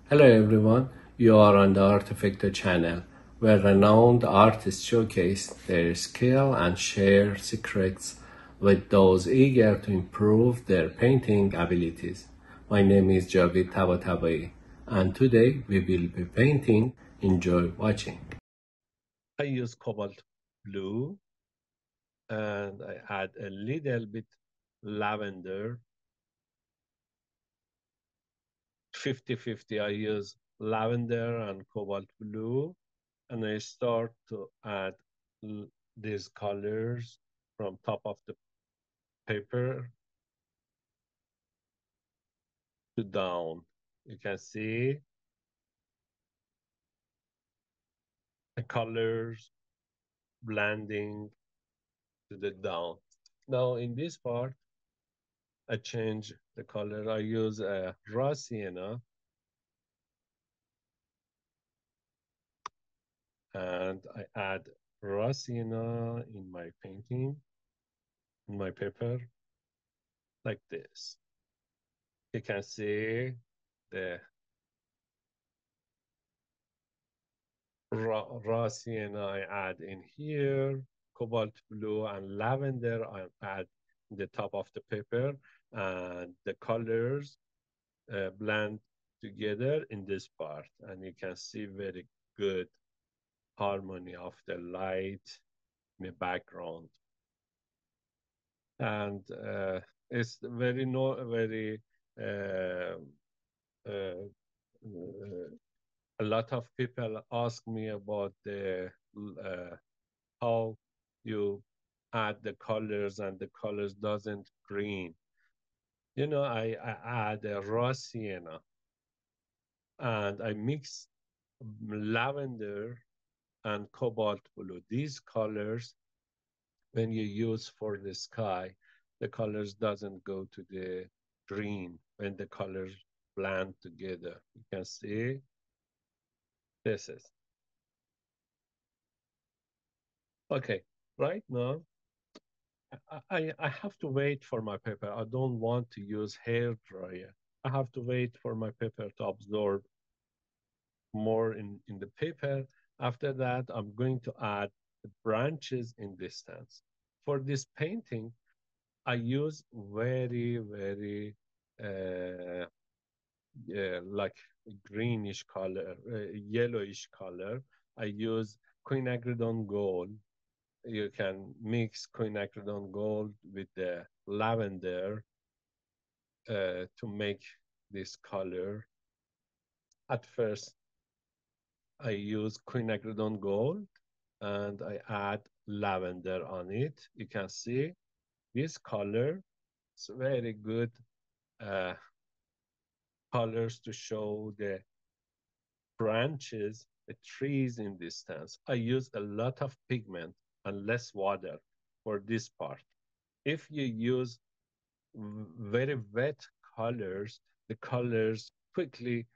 Hello everyone, you are on the Artefacto channel, where renowned artists showcase their skill and share secrets with those eager to improve their painting abilities. My name is Javid Tabatabaei, and today we will be painting. Enjoy watching. I use cobalt blue and I add a little bit lavender. 50-50, I use lavender and cobalt blue, and I start to add these colors from top of the paper to down. You can see the colors blending to the down. Now in this part, I change the color. I use a raw sienna and I add raw sienna in my painting, in my paper, like this. You can see the raw sienna I add in here, cobalt blue and lavender I add in the top of the paper, and the colors blend together in this part, and you can see very good harmony of the light in the background. And it's very uh, uh, a lot of people ask me about the how you add the colors and the colors doesn't green. I add a raw sienna and I mix lavender and cobalt blue. These colors, when you use for the sky, the colors doesn't go to the green when the colors blend together. You can see this is. Okay, right now I have to wait for my paper. I don't want to use hair dryer. I have to wait for my paper to absorb more in the paper. After that, I'm going to add the branches in distance. For this painting, I use very like greenish color, yellowish color. I use quinacridone gold. You can mix quinacridone gold with the lavender to make this color. At first, I use quinacridone gold and I add lavender on it. You can see this color. It's very good uh, colors to show the branches, the trees in distance. I use a lot of pigment and less water for this part. If you use very wet colors, the colors quickly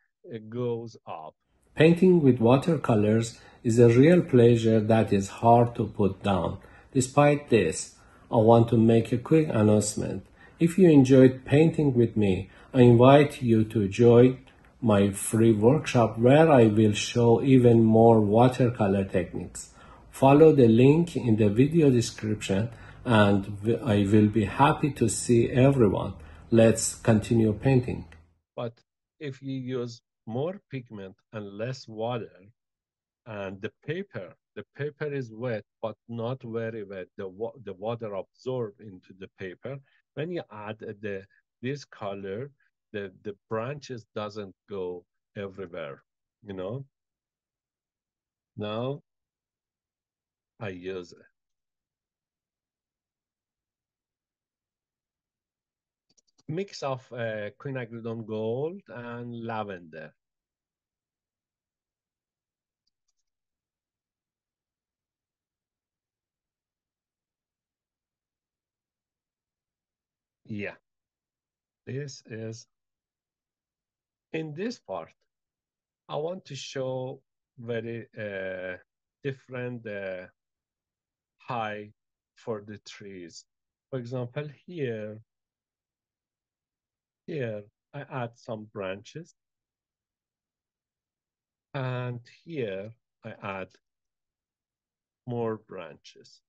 goes up. Painting with watercolors is a real pleasure that is hard to put down. Despite this, I want to make a quick announcement. If you enjoyed painting with me, I invite you to join my free workshop where I will show even more watercolor techniques. Follow the link in the video description and I will be happy to see everyone. Let's continue painting. But if you use more pigment and less water, and the paper is wet, but not very wet, the water absorb into the paper. When you add this color, the branches doesn't go everywhere, you know? Now I use mix of quinacridone gold and lavender. Yeah, this is in this part. I want to show very different high for the trees. For example, here, I add some branches. And here I add more branches.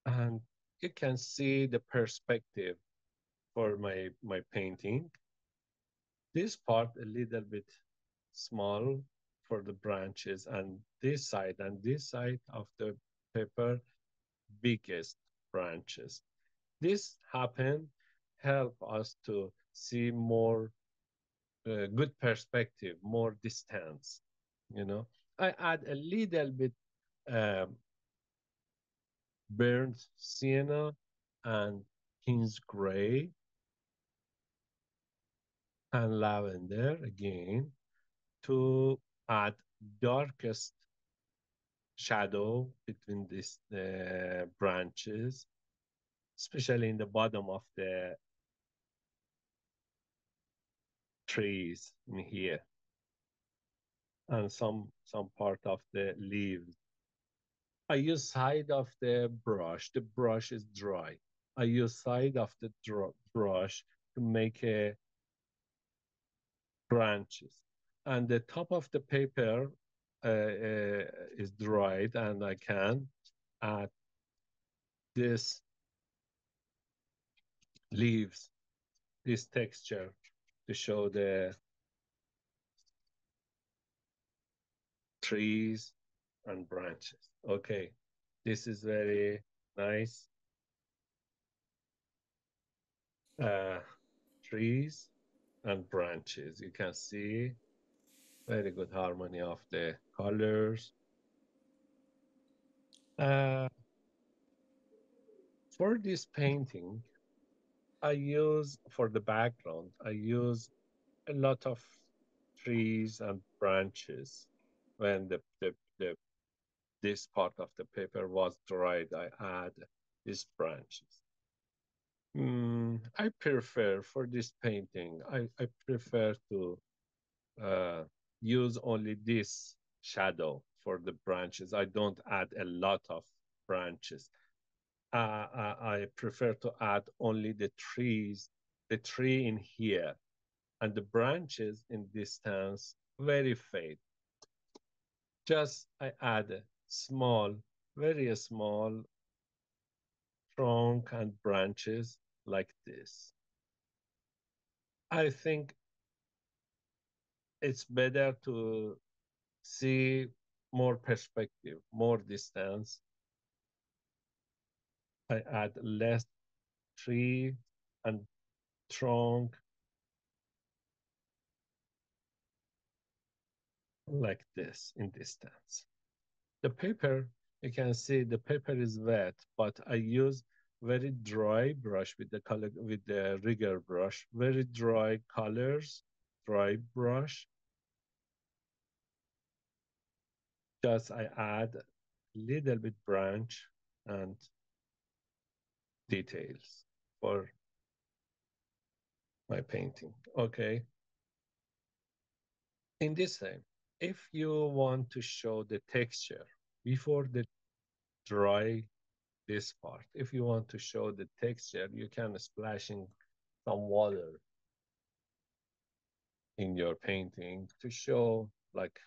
And you can see the perspective for my painting. This part a little bit small for the branches, and this side of the paper biggest branches. This happen help us to see more good perspective, more distance. You know, I add a little bit um, burnt sienna and King's gray and lavender again to add darkest shadow between these branches, especially in the bottom of the trees in here and some part of the leaves. I use side of the brush. The brush is dry. I use side of the brush to make a branches, and the top of the paper is dried, and I can add this leaves, this texture to show the trees and branches. Okay, this is very nice. Uh, trees and branches. You can see very good harmony of the colors. Uh, for this painting, I use for the background, I use a lot of trees and branches. When the this part of the paper was dried, I add these branches. I prefer for this painting, I prefer to uh, use only this shadow for the branches. I don't add a lot of branches. I prefer to add only the tree in here, and the branches in distance very fade. Just I add a small, very small trunk and branches like this. I think it's better to see more perspective, more distance. I add less tree and trunk like this in distance. The paper, you can see the paper is wet, but I use very dry brush with the color with the rigger brush, very dry colors, dry brush. Just I add a little bit branch and details for my painting. Okay. In this time, if you want to show the texture before the dry this part, if you want to show the texture, you can splashing some water in your painting to show like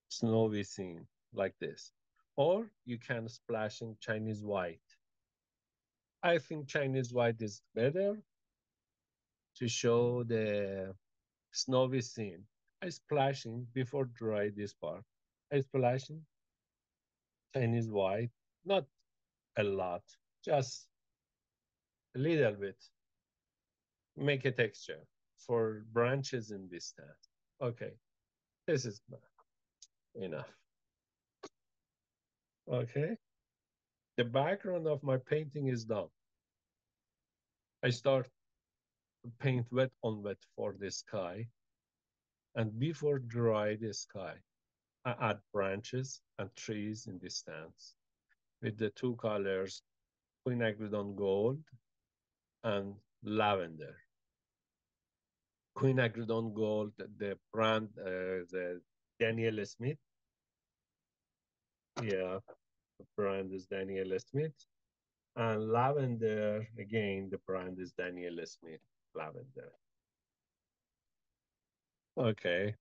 snowy scene like this. Or you can splash in Chinese white. I think Chinese white is better to show the snowy scene. I splashing before dry this part. I splashing Chinese white, not a lot, just a little bit. Make a texture for branches in distance. Okay, this is enough. Okay, the background of my painting is done. I start to paint wet on wet for the sky, and before dry the sky, I add branches and trees in distance with the two colors quinacridone gold and lavender. Quinacridone gold, the brand, the Daniel Smith. Yeah, the brand is Daniel Smith. And lavender, again, the brand is Daniel Smith lavender. Okay.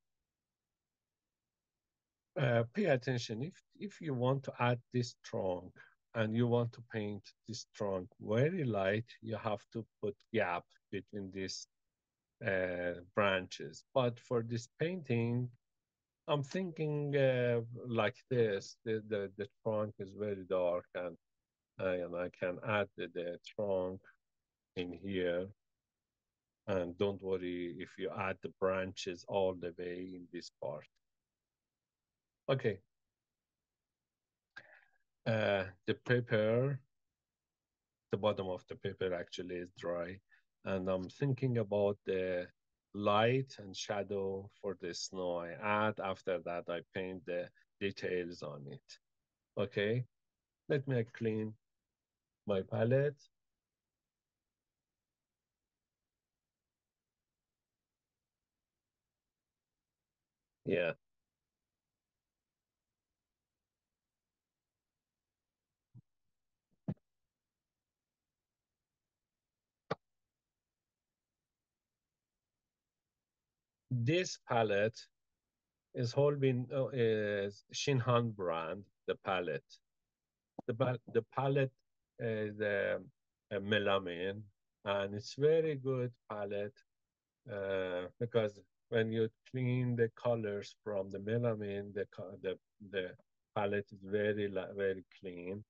Pay attention. If you want to add this trunk and you want to paint this trunk very light, you have to put gap between these branches. But for this painting, I'm thinking like this. The trunk is very dark, and I can add the trunk in here. And don't worry if you add the branches all the way in this part. Okay. The paper, the bottom of the paper actually is dry. And I'm thinking about the light and shadow for the snow I add. After that, I paint the details on it. Okay, let me clean my palette. Yeah, this palette is Holbein is Shinhan brand, the palette. The palette is a melamine, and it's very good palette because when you clean the colors from the melamine, the palette is very clean.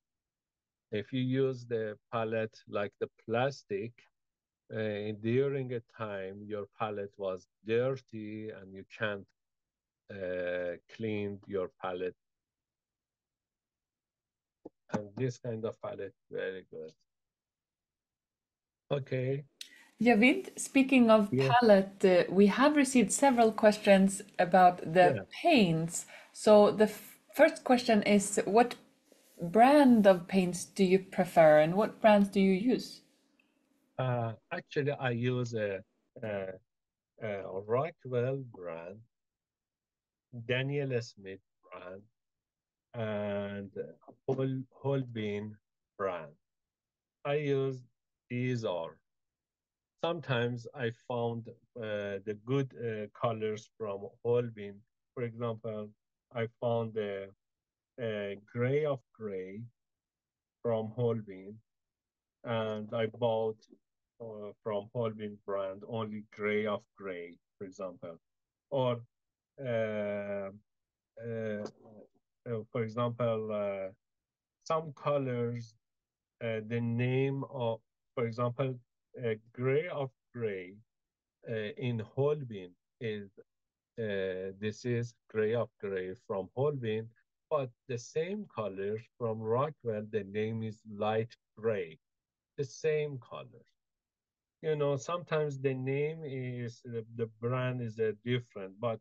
If you use the palette like the plastic, during a time your palette was dirty and you can't clean your palette. And this kind of palette very good. Okay. Javid, speaking of Yeah. palette, we have received several questions about the Yeah. paints. So the first question is, what brand of paints do you prefer and what brands do you use? Actually, I use a Rockwell brand, Daniel Smith brand, and Holbein brand. I use these all. Sometimes I found the good colors from Holbein. For example, I found the gray of gray from Holbein, and I bought from Holbein brand only gray of gray, for example. Or, uh, for example, some colors, the name of, for example, gray of gray in Holbein is this is gray of gray from Holbein, but the same color from Rockwell, the name is light gray, the same color. You know, sometimes the name is the brand is different, but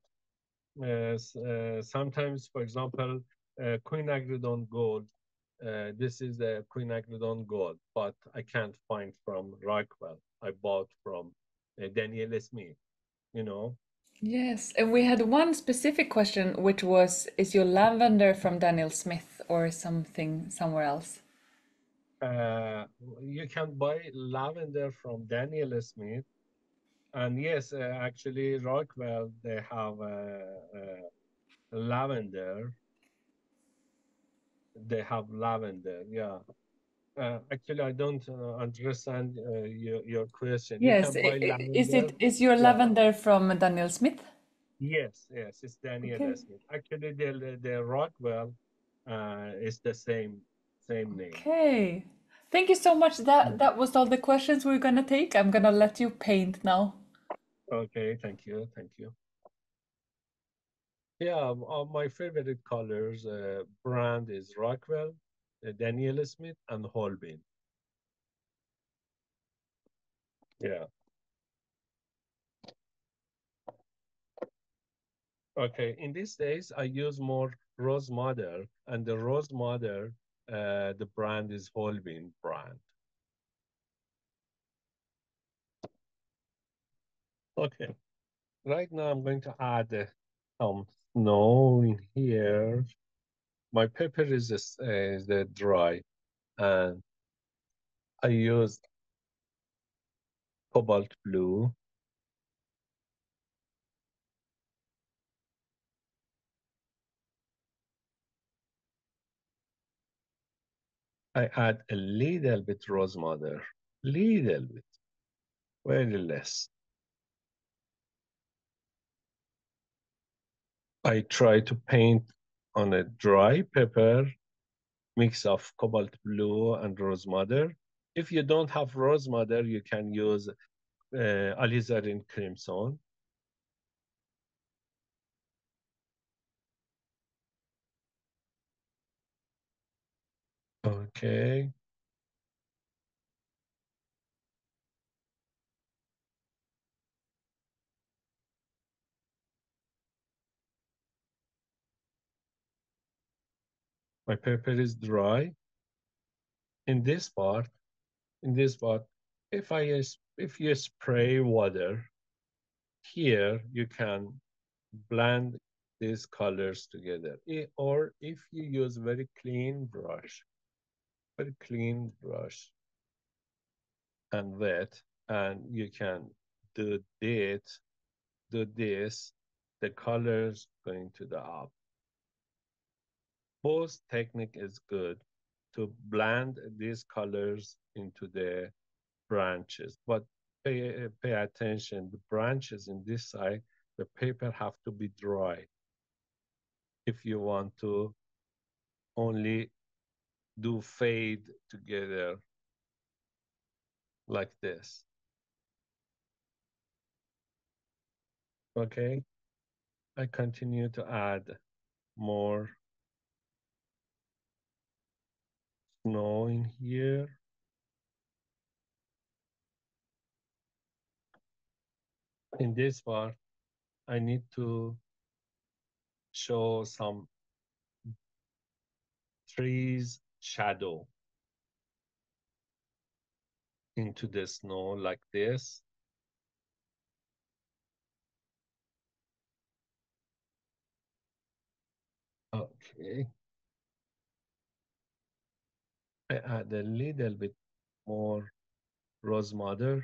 sometimes, for example, Queen Agridon Gold. This is a Queen Agridon Gold, but I can't find from Rockwell. I bought from Daniel Smith. You know, Yes, and we had one specific question, which was, is your lavender from Daniel Smith or something somewhere else? uh, you can buy lavender from Daniel Smith, and yes, actually, Rockwell they have lavender. They have lavender. Yeah. Actually, I don't understand your question. You Yes, can buy lavender. is your Yeah. lavender from Daniel Smith? Yes, yes, it's Daniel Okay. Smith. Actually, the Rockwell is the same name. Okay. Thank you so much. That Yeah. that was all the questions we're gonna take. I'm gonna let you paint now. Okay, thank you. Yeah, my favorite colors brand is Rockwell, Daniel Smith, and Holbein. Yeah. Okay. In these days, I use more Rose Madder, and the Rose Madder, the brand is Holbein brand. Okay. Right now, I'm going to add some snow in here. My paper is dry, and I used cobalt blue. I add a little bit rose madder, little bit, very less. I try to paint on a dry paper, mix of cobalt blue and rose madder. If you don't have rose madder, you can use alizarin crimson. Okay, my paper is dry. In this part, in this part, if you spray water here, you can blend these colors together. Or if you use very clean brush and wet, and you can do this, do this, the colors going to the up. Both technique is good to blend these colors into the branches, but pay attention. The branches in this side, the paper have to be dry if you want to only do fade together like this. Okay, I continue to add more snow in here. In this part, I need to show some trees shadow into the snow like this. Okay, I add a little bit more rose madder.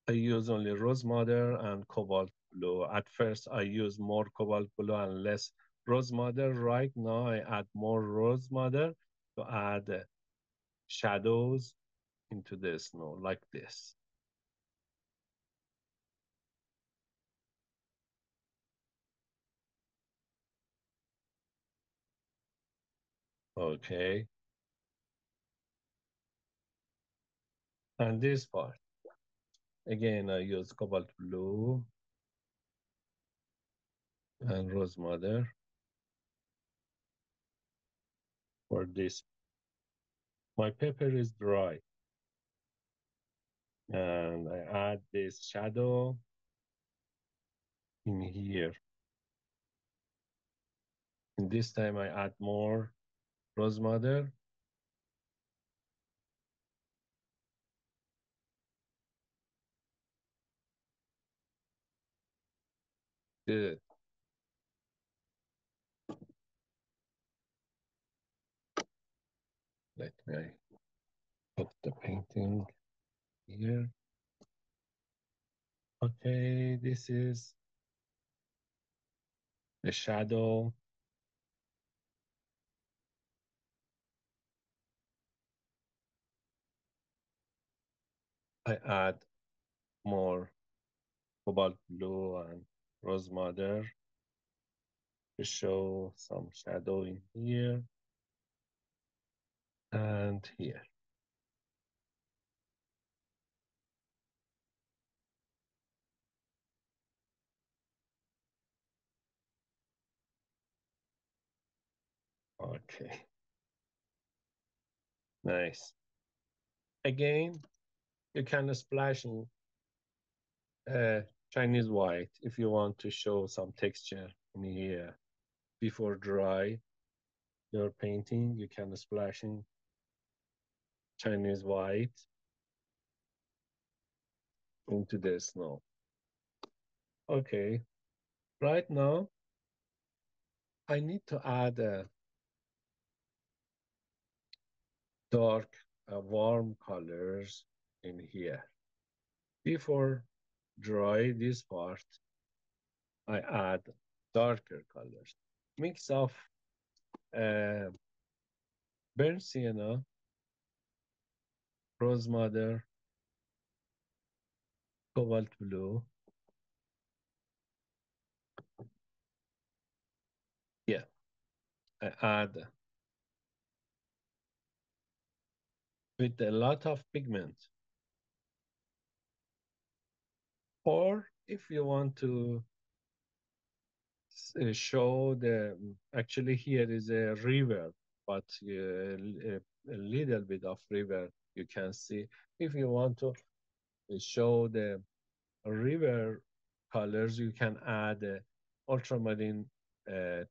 I use only rose madder and cobalt blue. At first, I use more cobalt blue and less rose madder. Right now, I add more rose madder to add shadows into the snow like this. Okay, and this part, again, I use cobalt blue and rose madder for this. My paper is dry, and I add this shadow in here. And this time I add more rose madder. Good. Let me put the painting here. Okay, this is the shadow. I add more cobalt blue and rose madder to show some shadow in here and here. Okay, nice. Again, you can splash in uh, Chinese white if you want to show some texture in here. Before dry your painting, you can splash in Chinese white into the snow. Okay, right now I need to add a dark, warm colors in here. Before dry this part, I add darker colors. Mix of uh, burnt sienna, rose madder, cobalt blue. Yeah, I add with a lot of pigment. Or if you want to show the, actually here is a river, but a little bit of river you can see. If you want to show the river colors, you can add ultramarine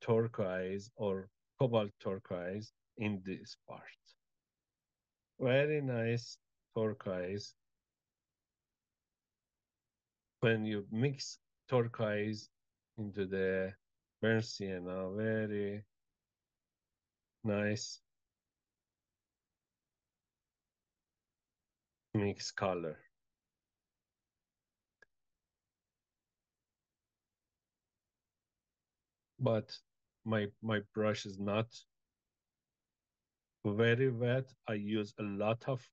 turquoise or cobalt turquoise in this part. Very nice turquoise. When you mix turquoise into the burnt sienna, very nice mix color. But my brush is not very wet. I use a lot of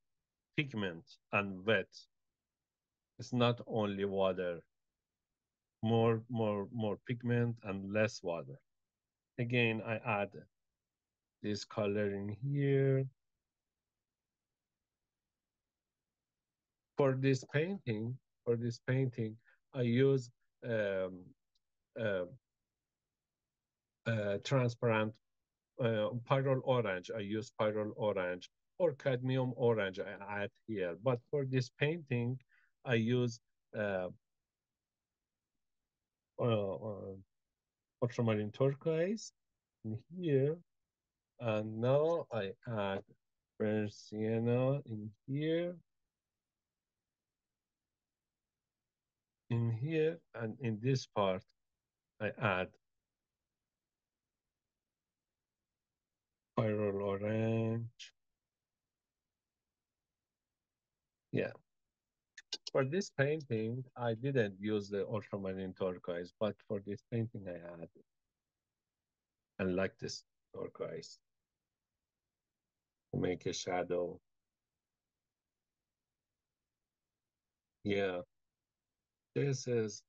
pigment and wet. It's not only water. More pigment and less water. Again, I add this color in here. For this painting, I use um, uh, transparent pyrrole orange. I use pyrrole orange or cadmium orange I add here. But for this painting, I use uh, ultramarine turquoise in here. And now I add burnt sienna in here, and in this part, I add pyrrole orange. Yeah. For this painting, I didn't use the ultramarine turquoise, but for this painting, I added. I like this turquoise to make a shadow. Yeah. This is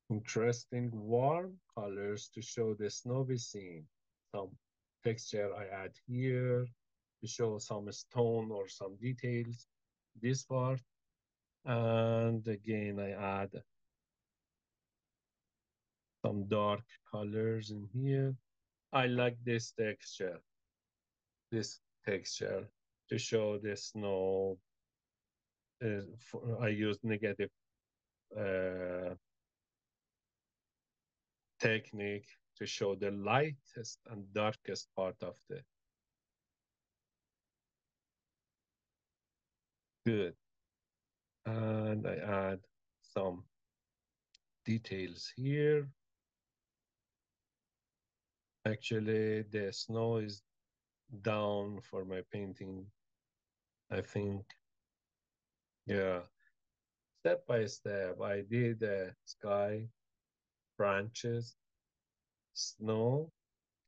interesting warm colors to show the snowy scene. Some texture I add here to show some stone or some details. This part. And again, I add some dark colors in here. I like this texture to show the snow. I use negative uh, technique to show the lightest and darkest part of the good. And I add some details here. Actually, the snow is down for my painting, I think. Yeah, step by step, I did sky, branches, snow,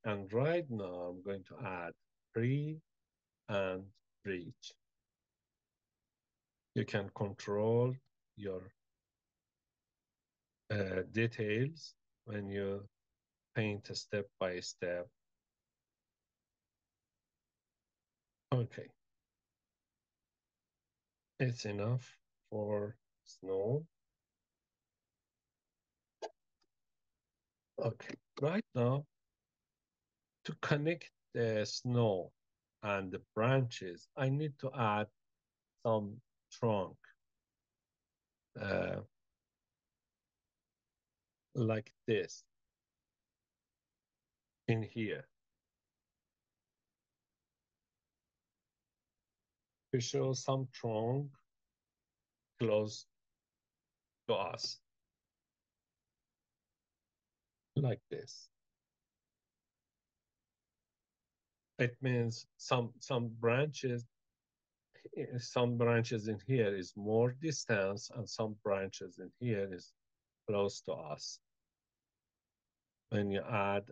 and right now I'm going to add tree and bridge. You can control your details when you paint step by step. Okay, it's enough for snow. Okay, right now to connect the snow and the branches, I need to add some trunk, uh, like this in here to show some trunk close to us. like this. It means some branches in here is more distance, and some branches in here is close to us. When you add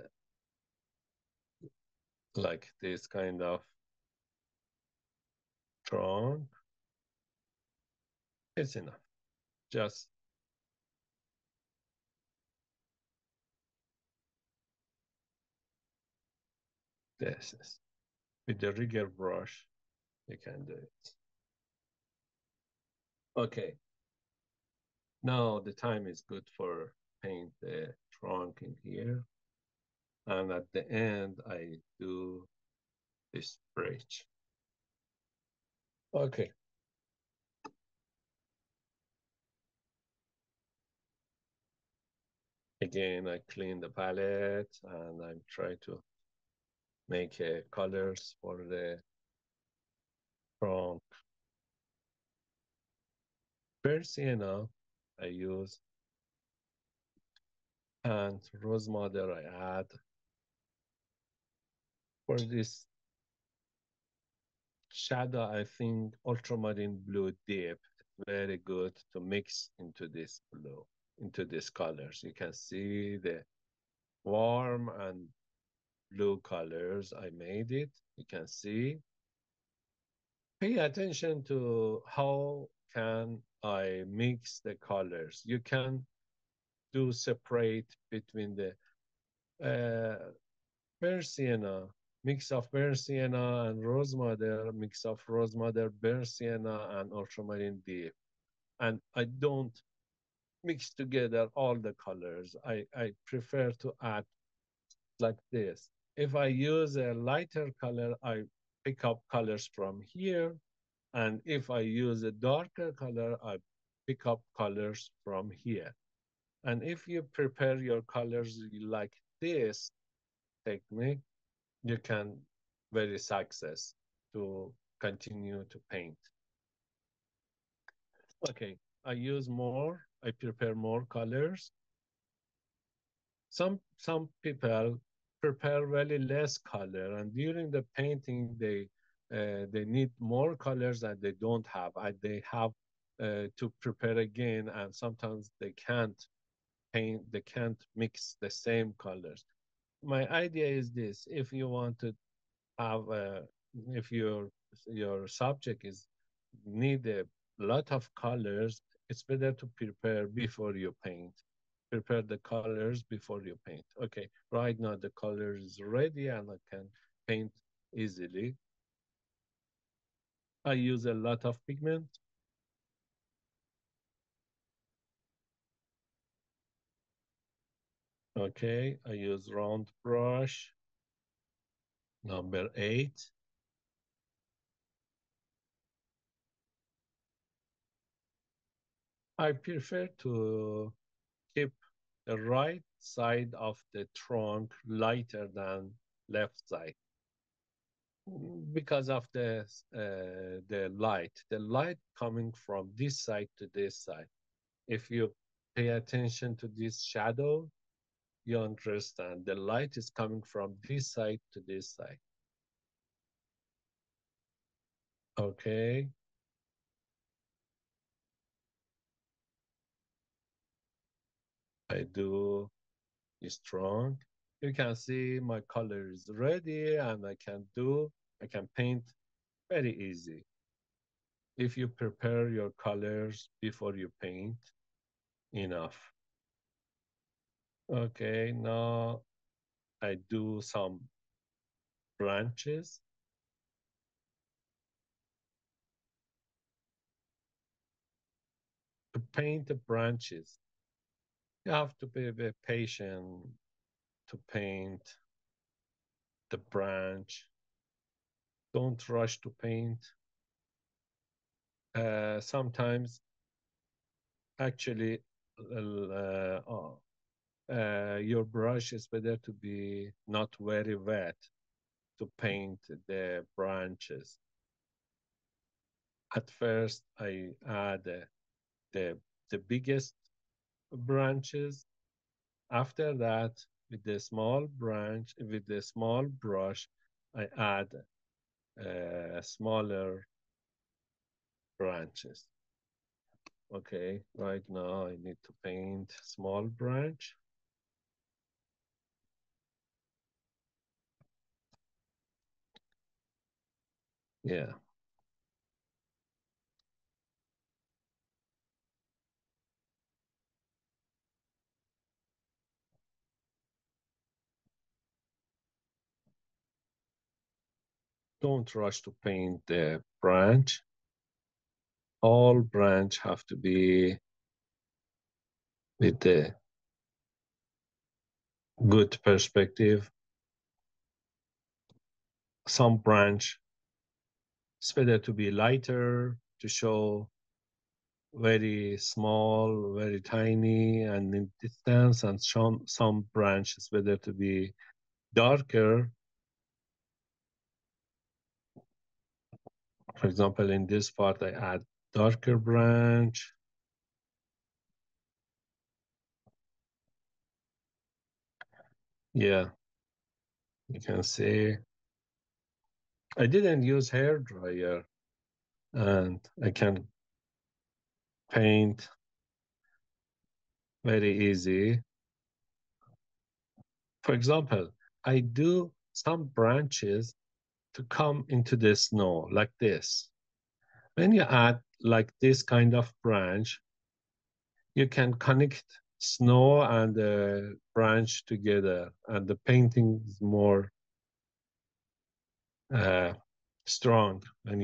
like this kind of trunk, it's enough. Just this is with the rigger brush, you can do it. Okay, now the time is good for paint the trunk in here. And at the end, I do this bridge. Okay. Again, I clean the palette and I try to make colors for the trunk. First sienna I use, and rose madder I add. For this shadow, I think ultramarine blue deep very good to mix into this blue, into these colors. You can see the warm and blue colors. I made it. You can see. Pay attention to how can I mix the colors. You can do separate between the uh, Bear sienna, mix of bear sienna and rose madder, mix of rose madder, bear sienna, and ultramarine deep. And I don't mix together all the colors. I prefer to add like this. If I use a lighter color, I pick up colors from here. And if I use a darker color, I pick up colors from here. And if you prepare your colors like this technique, you can very success to continue to paint. Okay, I prepare more colors. Some people prepare very less color, and during the painting they need more colors that they don't have, and they have to prepare again, and sometimes they can't mix the same colors. My idea is this: if you want to have if your subject is need a lot of colors, it's better to prepare before you paint. Prepare the colors before you paint. Okay, right now the color is ready and I can paint easily. I use a lot of pigment. Okay, I use round brush number 8. I prefer to keep the right side of the trunk lighter than left side because of the light. The light coming from this side to this side. If you pay attention to this shadow, you understand the light is coming from this side to this side. Okay, I do strong. You can see my color is ready and I can paint very easy. If you prepare your colors before you paint, enough. Okay, now I do some branches. To paint the branches, you have to be very patient to paint the branch. Don't rush to paint. Sometimes, actually, your brush is better to be not very wet to paint the branches. At first, I add the the biggest branches. After that, with the small branch, with the small brush, I add smaller branches. Okay, right now I need to paint small branch. Yeah. Don't rush to paint the branch. All branch have to be with the good perspective. Some branch, it's better to be lighter to show very small, very tiny and in distance, and some branch is better to be darker. For example, in this part, I add darker branch. Yeah, you can see I didn't use hair dryer, and I can paint very easy. For example, I do some branches to come into the snow like this. When you add like this kind of branch, you can connect snow and the branch together, and the painting is more uh, strong when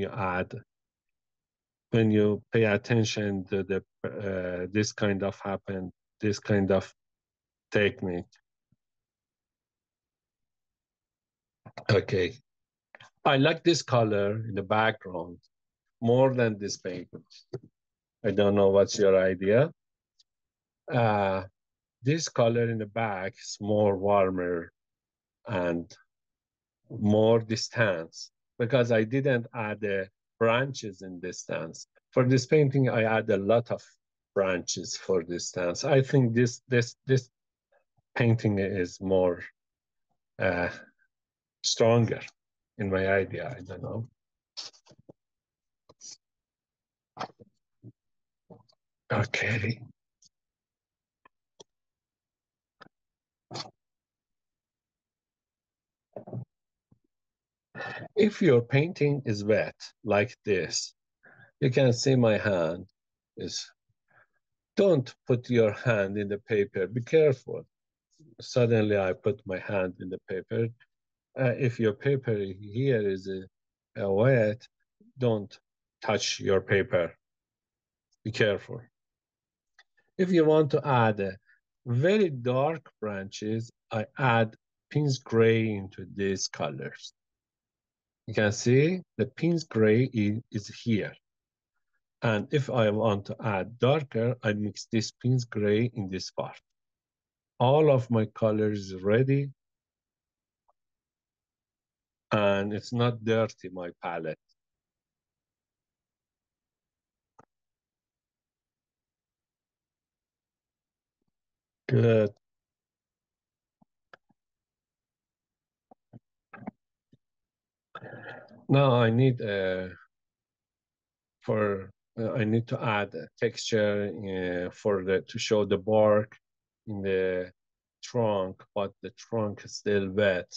you pay attention to the this kind of happen, this kind of technique. Okay, I like this color in the background more than this paper. I don't know what's your idea. Uh, this color in the back is more warmer and more distance because I didn't add the branches in distance. For this painting, I add a lot of branches for distance. I think this painting is more uh, stronger in my idea. I don't know. Okay. If your painting is wet like this, you can see my hand is, don't put your hand in the paper. Be careful. Suddenly I put my hand in the paper. If your paper here is wet, don't touch your paper. Be careful. If you want to add very dark branches, I add Pins Gray into these colors. You can see the Pins Gray is here. And if I want to add darker, I mix this Pins Gray in this part. All of my colors is ready. And it's not dirty, my palette. Good. Now I need I need to add a texture for the to show the bark in the trunk, but the trunk is still wet.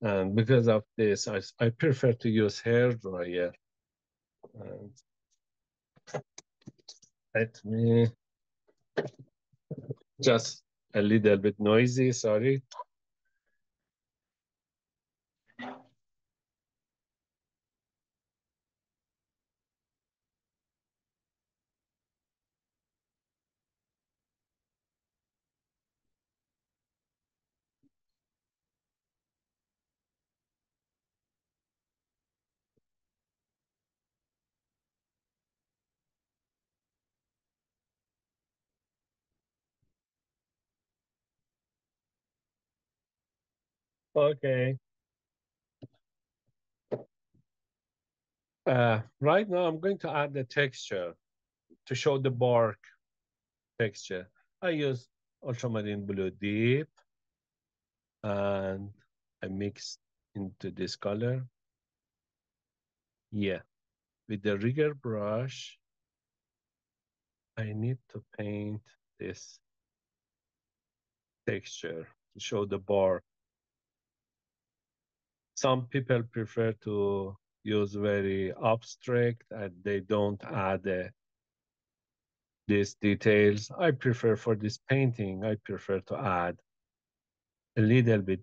And because of this, I prefer to use hair dryer. And let me just a little bit noisy, sorry. Okay. Right now I'm going to add the texture to show the bark texture. I use ultramarine blue deep. and I mix into this color. Yeah, with the rigger brush, I need to paint this texture to show the bar. Some people prefer to use very abstract and they don't add these details. I prefer for this painting, I prefer to add a little bit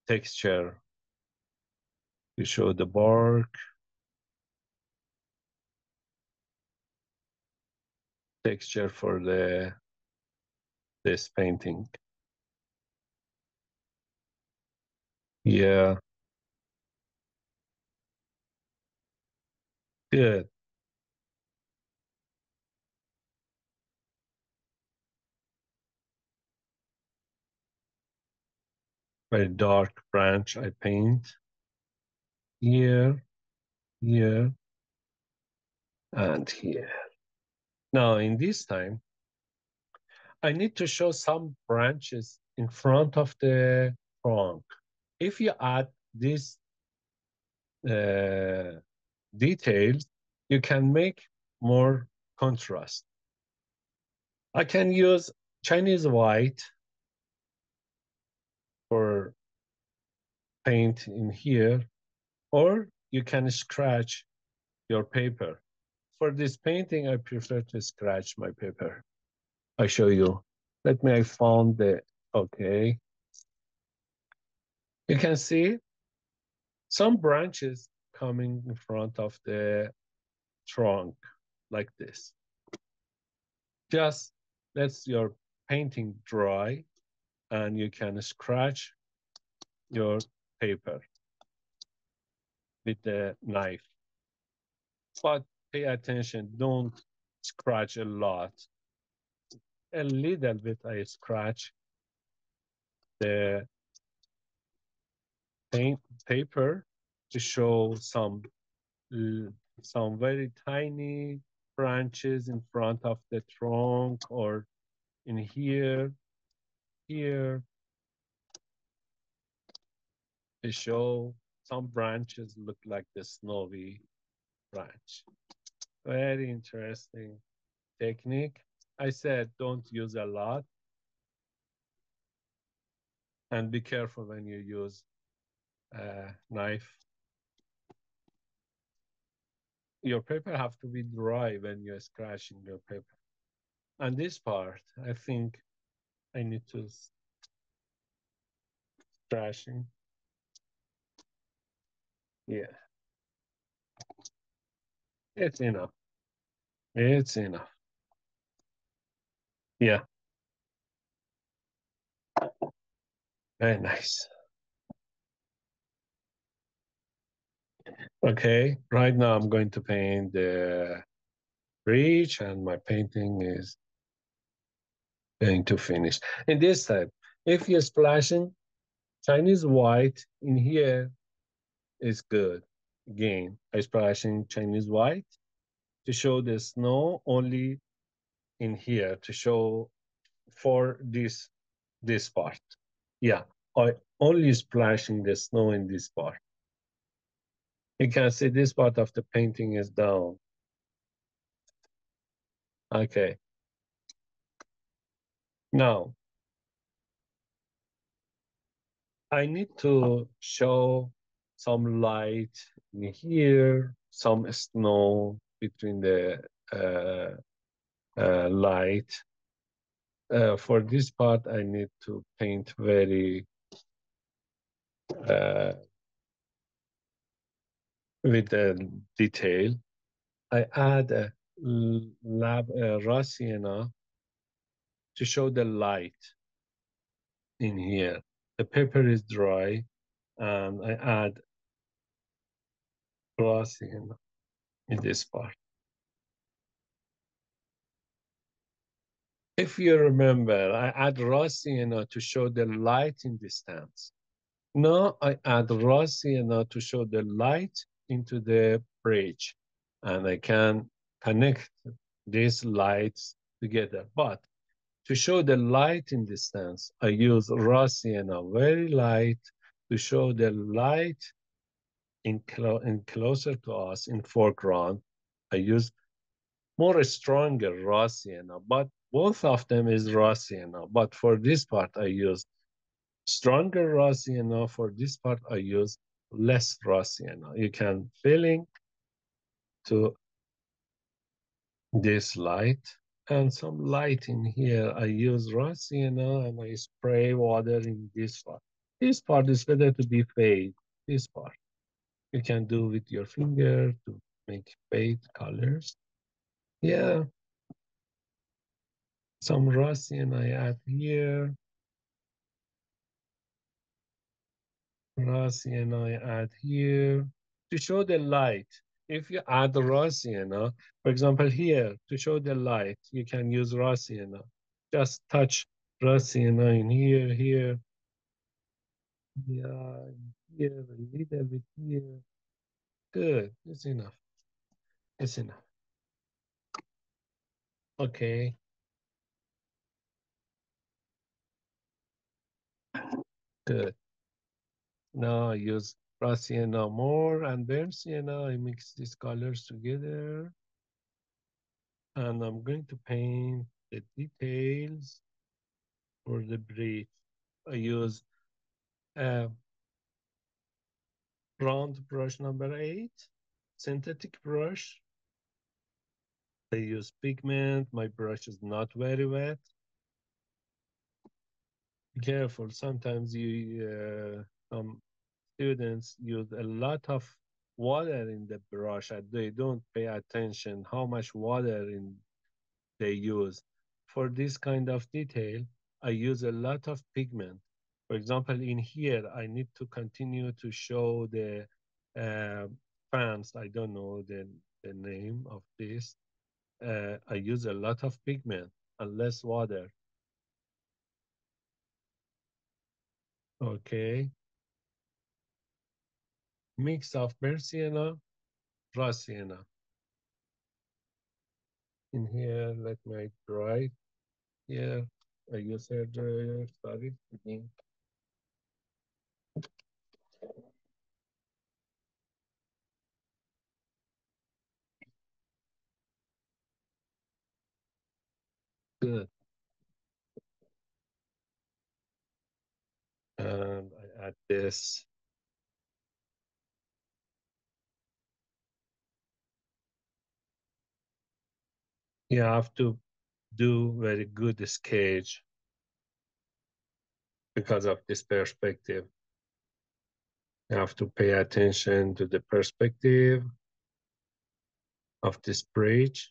texture to show the bark, texture for this painting. Yeah, good. Very dark branch I paint here, here, and here. Now in this time, I need to show some branches in front of the trunk. If you add these uh, details, you can make more contrast. I can use Chinese white for paint in here, or you can scratch your paper. For this painting, I prefer to scratch my paper. I show you. Let me, I found the, okay. You can see some branches coming in front of the trunk like this. Just let your painting dry and you can scratch your paper with the knife. But pay attention, don't scratch a lot. A little bit I scratch the paint paper to show some very tiny branches in front of the trunk or in here, here, to show some branches look like the snowy branch. Very interesting technique. I said don't use a lot and be careful when you use a knife. Your paper have to be dry when you're scratching your paper. And this part, I think I need to scratching. Yeah, it's enough. It's enough. Yeah, very nice. Okay, right now I'm going to paint the bridge and my painting is going to finish. And this time, if you're splashing Chinese white in here is good. Again, I splashing Chinese white to show the snow only in here to show for this part. Yeah, I only splashing the snow in this part. You can see this part of the painting is down. Okay. Now, I need to show some light in here, some snow between the light. For this part, I need to paint very uh, with the detail. I add a raw sienna to show the light in here. The paper is dry, and I add raw sienna in this part. If you remember, I add raw sienna to show the light in distance. Now I add raw sienna to show the light into the bridge, and I can connect these lights together. But To show the light in distance, I use raw sienna, very light, to show the light in closer to us in foreground. I use more stronger raw sienna, but both of them is raw sienna. But for this part, I use stronger raw sienna. For this part, I use less raw sienna. You can filling to this light and some light in here. I use raw sienna and I spray water in this part. This part is better to be fade. This part you can do with your finger to make fade colors. Yeah, some raw sienna I add here. Raw sienna I add here to show the light. If you add raw sienna, for example, here to show the light, you can use raw sienna. Just touch raw sienna in here, here, yeah, here, a little bit here. Good, it's enough. It's enough. Okay, good. Now I use raw sienna more and burnt sienna. I mix these colors together. And I'm going to paint the details for the bridge. I use a round brush number 8, synthetic brush. I use pigment. My brush is not very wet. Be careful. Sometimes some students use a lot of water in the brush and they don't pay attention how much water they use. For this kind of detail, I use a lot of pigment. For example, in here, I need to continue to show the uh, fans. I don't know the name of this. I use a lot of pigment and less water. Okay. Mix of burnt sienna, raw sienna. In here, let me dry. Here, I use hair dryer. Sorry. Good. And I add this. You have to do very good sketch because of this perspective. You have to pay attention to the perspective of this bridge.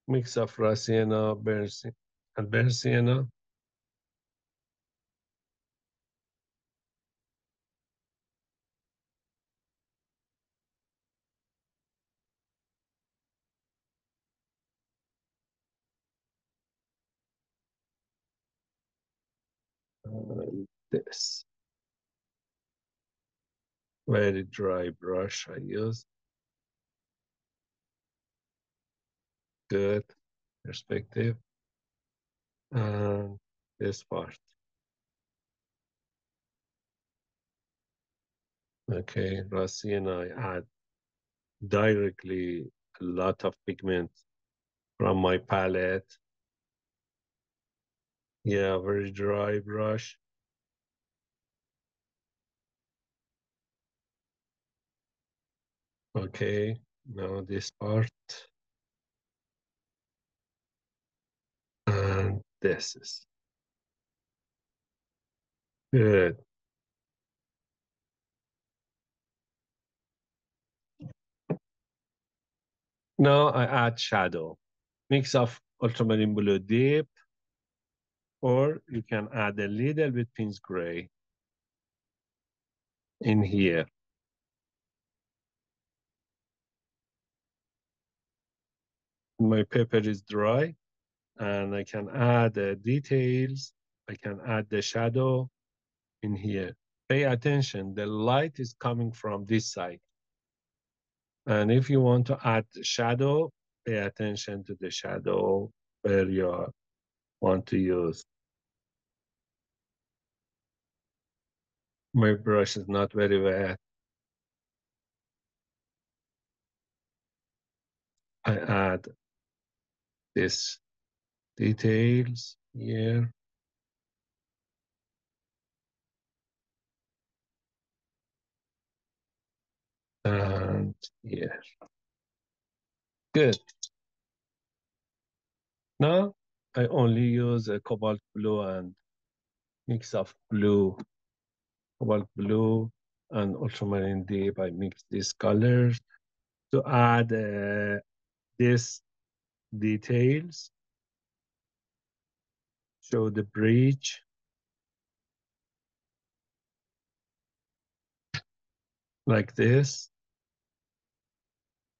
Mix of raw sienna, and burnt sienna. This very dry brush I use. Good perspective. And this part. Okay, raw sienna, I add directly a lot of pigment from my palette. Yeah, very dry brush. Okay, now this part and this is good. Now I add shadow. Mix of ultramarine blue deep, or you can add a little bit Pins Gray in here. My paper is dry, and I can add the details. I can add the shadow in here. Pay attention, the light is coming from this side. And if you want to add shadow, pay attention to the shadow where you want to use. My brush is not very wet. I add this details here. And here. Good. Now I only use a cobalt blue and mix of blue, cobalt blue and ultramarine deep. I mix these colors to add these details. Show the bridge like this.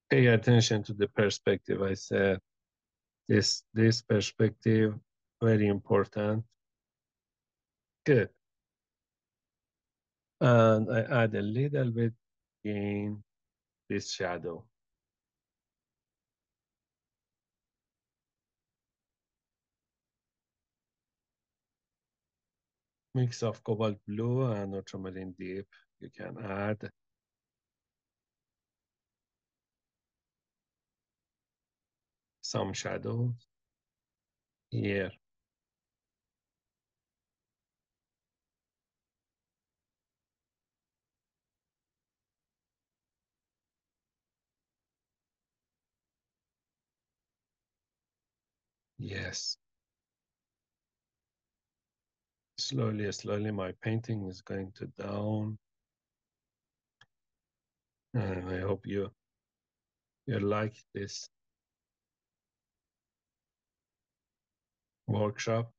Pay attention to the perspective. I said this perspective, very important. Good. And I add a little bit in this shadow. Mix of cobalt blue and ultramarine deep. You can add some shadows here. Yes. Slowly, my painting is going to down. And I hope you like this workshop.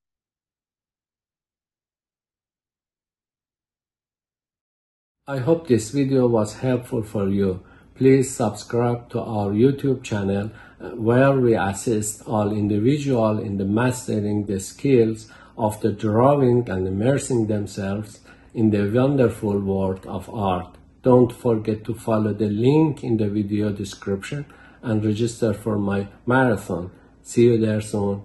I hope this video was helpful for you. Please subscribe to our YouTube channel where we assist all individuals in the mastering the skills of the drawing and immersing themselves in the wonderful world of art. Don't forget to follow the link in the video description and register for my marathon. See you there soon.